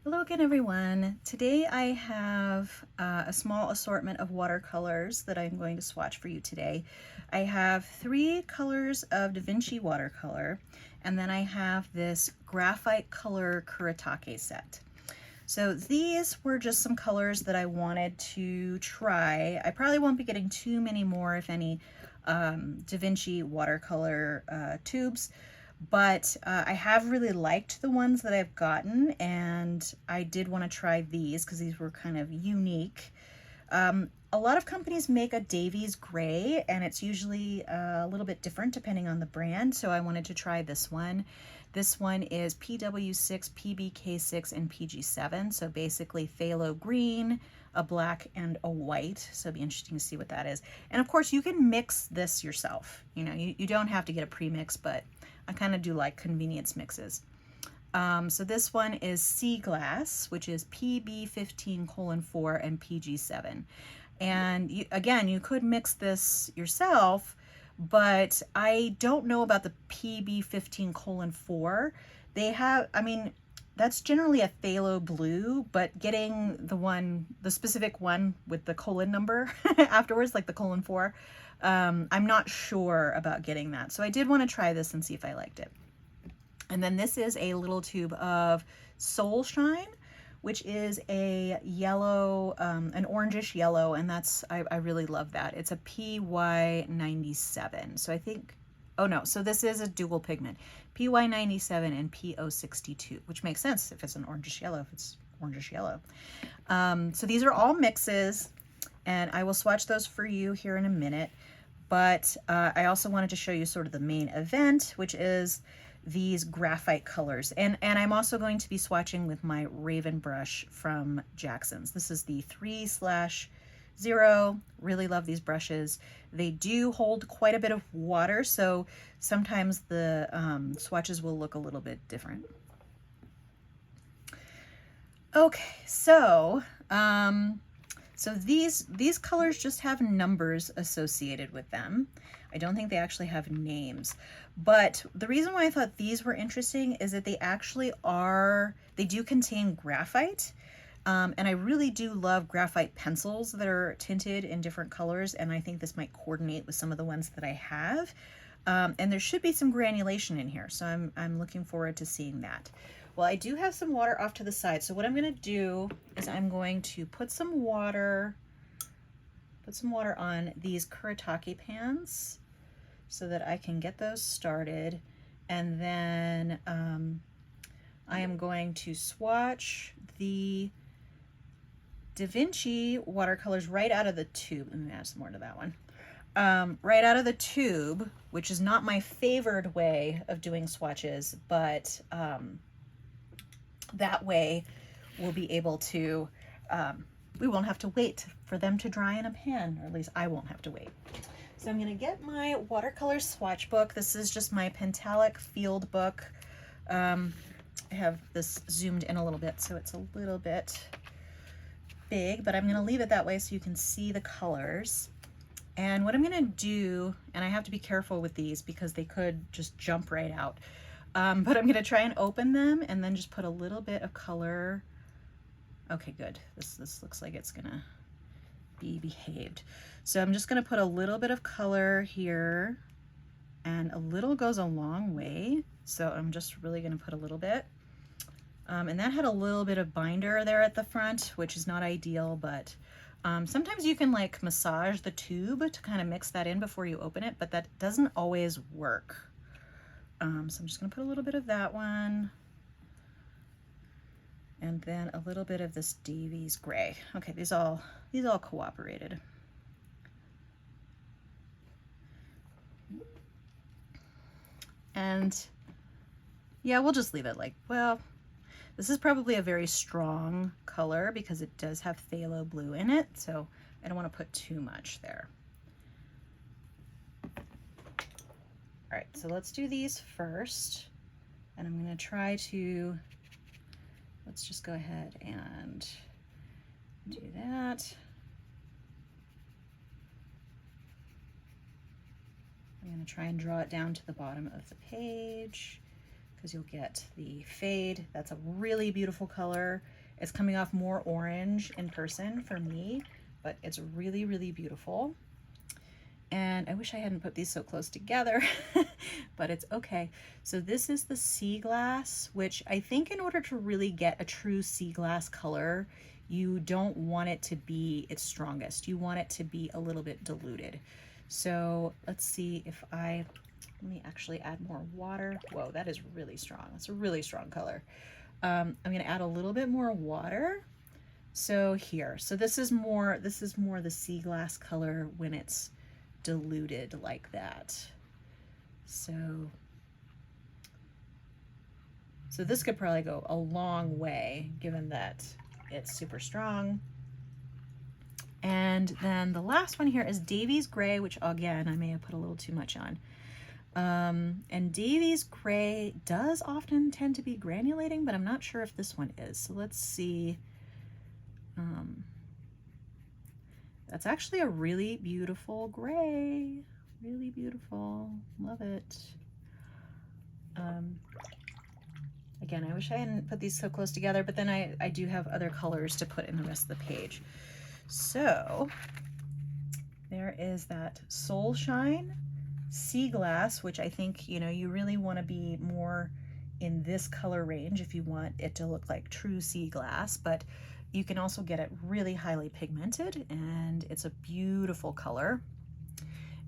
Hello again, everyone. Today I have a small assortment of watercolors that I'm going to swatch for you today. I have 3 colors of DaVinci watercolor, and then I have this graphite color Kuretake set. So these were just some colors that I wanted to try. I probably won't be getting too many more, if any, DaVinci watercolor tubes. But I have really liked the ones that I've gotten, and I did want to try these because these were kind of unique. A lot of companies make a Davies gray, and it's usually a little bit different depending on the brand, so I wanted to try this one. This one is PW6, PBK6, and PG7, so basically phthalo green, a black, and a white, so it'll be interesting to see what that is. And of course, you can mix this yourself. You know, you don't have to get a pre-mix, but I kind of do like convenience mixes. So this one is Sea Glass, which is PB15:4 and PG7. And again, you could mix this yourself, but I don't know about the PB15:4. They have, I mean, that's generally a phthalo blue, but getting the specific one with the colon number afterwards, like the :4, I'm not sure about getting that. So I did want to try this and see if I liked it. And then this is a little tube of Soul Shine, which is a yellow, an orangish yellow, and I really love that. It's a PY97. So I think, oh no, so this is a dual pigment, PY97 and PO62, which makes sense if it's an orangish yellow, if it's orangish yellow. So these are all mixes, and I will swatch those for you here in a minute. But I also wanted to show you sort of the main event, which is these graphite colors. And I'm also going to be swatching with my Raven brush from Jackson's. This is the 3/0. Really love these brushes. They do hold quite a bit of water, so sometimes the swatches will look a little bit different. Okay, so these colors just have numbers associated with them. I don't think they actually have names. But the reason why I thought these were interesting is that they actually they do contain graphite. And I really do love graphite pencils that are tinted in different colors, and I think this might coordinate with some of the ones that I have. And there should be some granulation in here, so I'm looking forward to seeing that. Well, I do have some water off to the side, so what I'm going to do is I'm going to put some water on these Kuretake pans so that I can get those started, and then I am going to swatch the DaVinci watercolors right out of the tube. Let me add some more to that one. Right out of the tube, which is not my favored way of doing swatches, but that way we'll be able to, we won't have to wait for them to dry in a pan, or at least I won't have to wait. So I'm going to get my watercolor swatch book. This is just my Pentalic field book. I have this zoomed in a little bit, so it's a little bit big, but I'm going to leave it that way so you can see the colors. And what I'm going to do, and I have to be careful with these because they could just jump right out, but I'm going to try and open them and then just put a little bit of color. Okay, good. This looks like it's going to be behaved. So I'm just going to put a little bit of color here, and a little goes a long way. So I'm just really going to put a little bit. And that had a little bit of binder there at the front, which is not ideal, but sometimes you can like massage the tube to kind of mix that in before you open it, but that doesn't always work. So I'm just going to put a little bit of that one, and then a little bit of this Davies gray. Okay, these all cooperated. And yeah, we'll just leave it like, well, this is probably a very strong color because it does have phthalo blue in it, so I don't want to put too much there. All right, so let's do these first, and I'm going to try to, let's just go ahead and do that. I'm going to try and draw it down to the bottom of the page. because you'll get the fade. That's a really beautiful color. It's coming off more orange in person for me, but it's really, really beautiful. And I wish I hadn't put these so close together, but it's okay. So this is the sea glass, which I think in order to really get a true sea glass color, you don't want it to be its strongest. You want it to be a little bit diluted. So let's see if let me actually add more water. Whoa, that is really strong. That's a really strong color. I'm gonna add a little bit more water. So here, so this is more the sea glass color when it's diluted like that. So this could probably go a long way given that it's super strong. And then the last one here is Davy's Gray, which again, I may have put a little too much on. And Davy's Gray does often tend to be granulating, but I'm not sure if this one is. So let's see. That's actually a really beautiful gray. Really beautiful. Love it. Again, I wish I hadn't put these so close together, but then I do have other colors to put in the rest of the page. So there is that Soul Shine Sea Glass, which I think, you know, you really want to be more in this color range if you want it to look like true sea glass, but you can also get it really highly pigmented, and it's a beautiful color.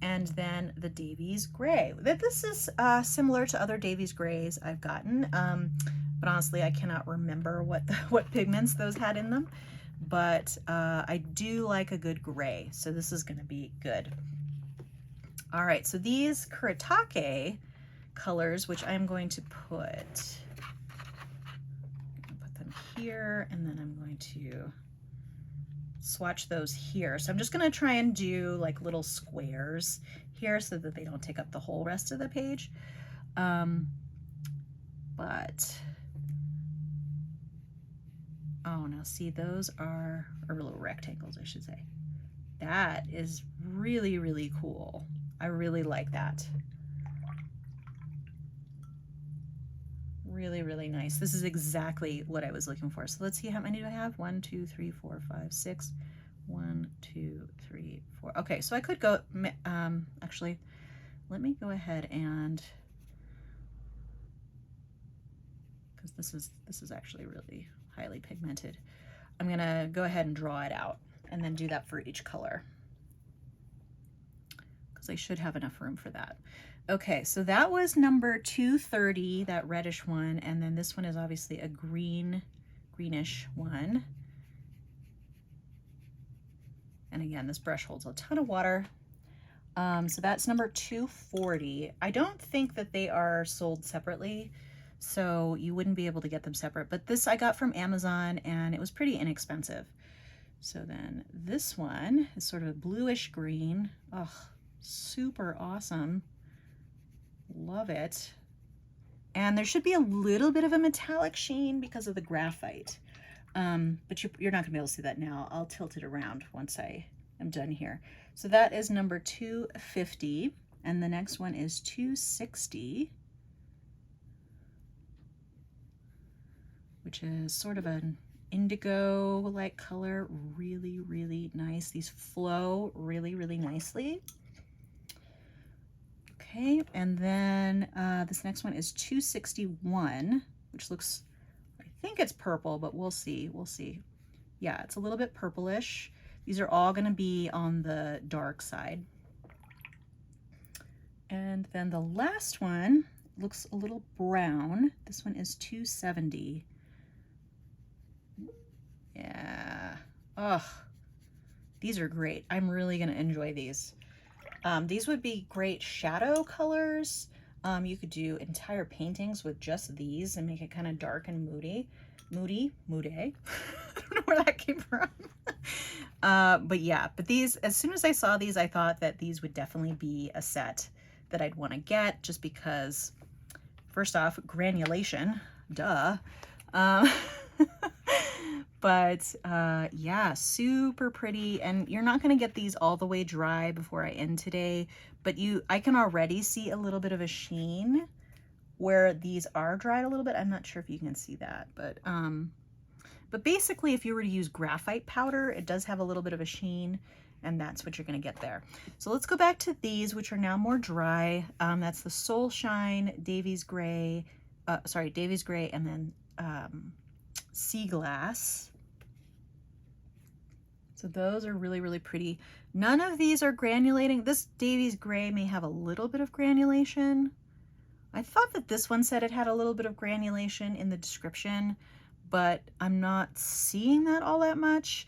And then the Davy's Gray. This is similar to other Davy's Grays I've gotten, but honestly I cannot remember what pigments those had in them. But I do like a good gray, so this is going to be good. All right, so these Kuretake colors, which I'm going to put them here, and then I'm going to swatch those here. So I'm just going to try and do like little squares here so that they don't take up the whole rest of the page. But oh no, see, those are little rectangles, I should say. That is really, really cool. I really like that. Really, really nice. This is exactly what I was looking for. So let's see, how many do I have? 1, 2, 3, 4, 5, 6. 1, 2, 3, 4. Okay, so I could go, actually, let me go ahead and, because this is actually really highly pigmented. I'm gonna go ahead and draw it out and then do that for each color, because I should have enough room for that. Okay, so that was number 230, that reddish one, and then this one is obviously a greenish one. And again, this brush holds a ton of water. So that's number 240. I don't think that they are sold separately, so you wouldn't be able to get them separate, but this I got from Amazon and it was pretty inexpensive. So then this one is sort of a bluish green. Oh, super awesome. Love it. And there should be a little bit of a metallic sheen because of the graphite. But you're not gonna be able to see that now. I'll tilt it around once I am done here. So that is number 250, and the next one is 260, which is sort of an indigo-like color. Really, really nice. These flow really, really nicely. Okay, and then this next one is 261, which looks, I think it's purple, but we'll see, Yeah, it's a little bit purplish. These are all gonna be on the dark side. And then the last one looks a little brown. This one is 270. Yeah, oh, these are great. I'm really gonna enjoy these. These would be great shadow colors. You could do entire paintings with just these and make it kind of dark and moody. I don't know where that came from. But yeah, but these, as soon as I saw these, I thought that these would definitely be a set that I'd want to get, just because, first off, granulation, duh. But yeah, super pretty, and you're not going to get these all the way dry before I end today, but I can already see a little bit of a sheen where these are dried a little bit. I'm not sure if you can see that, but basically if you were to use graphite powder, it does have a little bit of a sheen, and that's what you're going to get there. So let's go back to these, which are now more dry. That's the Soul Shine, Davies Gray, Davies Gray, and then Sea Glass. So those are really, really pretty. None of these are granulating. This Davies Gray may have a little bit of granulation. I thought that this one said it had a little bit of granulation in the description, but I'm not seeing that all that much.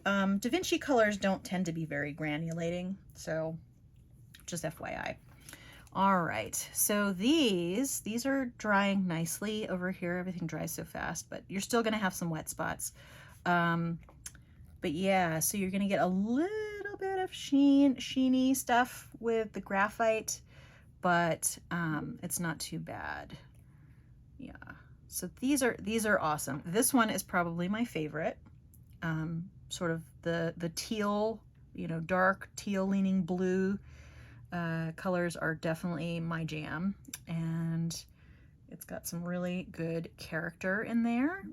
DaVinci colors don't tend to be very granulating, so just FYI. All right, so these are drying nicely over here. Everything dries so fast, but you're still gonna have some wet spots. But yeah, so you're gonna get a little bit of sheeny stuff with the graphite, but it's not too bad. Yeah, so these are awesome. This one is probably my favorite. Sort of the teal, you know, dark teal leaning blue colors are definitely my jam, and it's got some really good character in there.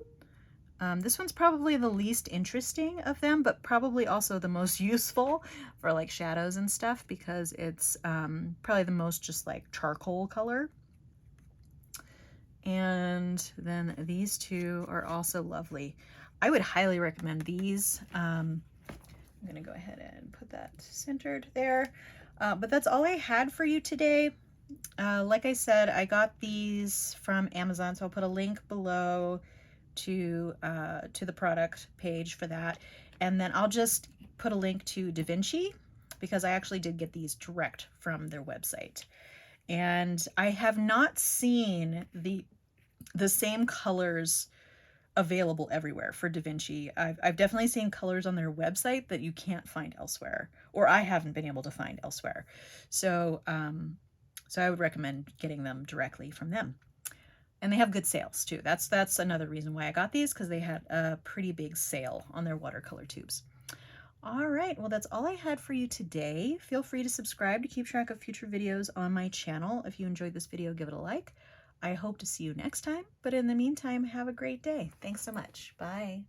This one's probably the least interesting of them, but probably also the most useful for like shadows and stuff, because it's probably the most just like charcoal color. And then these two are also lovely. I would highly recommend these. I'm gonna go ahead and put that centered there. But that's all I had for you today. Like I said, I got these from Amazon, so I'll put a link below to the product page for that. And then I'll just put a link to DaVinci, because I actually did get these direct from their website. And I have not seen the same colors available everywhere for DaVinci. I've definitely seen colors on their website that you can't find elsewhere, or I haven't been able to find elsewhere. So, so I would recommend getting them directly from them. And they have good sales too. That's another reason why I got these, because they had a pretty big sale on their watercolor tubes. All right, well, that's all I had for you today. Feel free to subscribe to keep track of future videos on my channel. If you enjoyed this video, give it a like. I hope to see you next time, but in the meantime, have a great day. Thanks so much. Bye.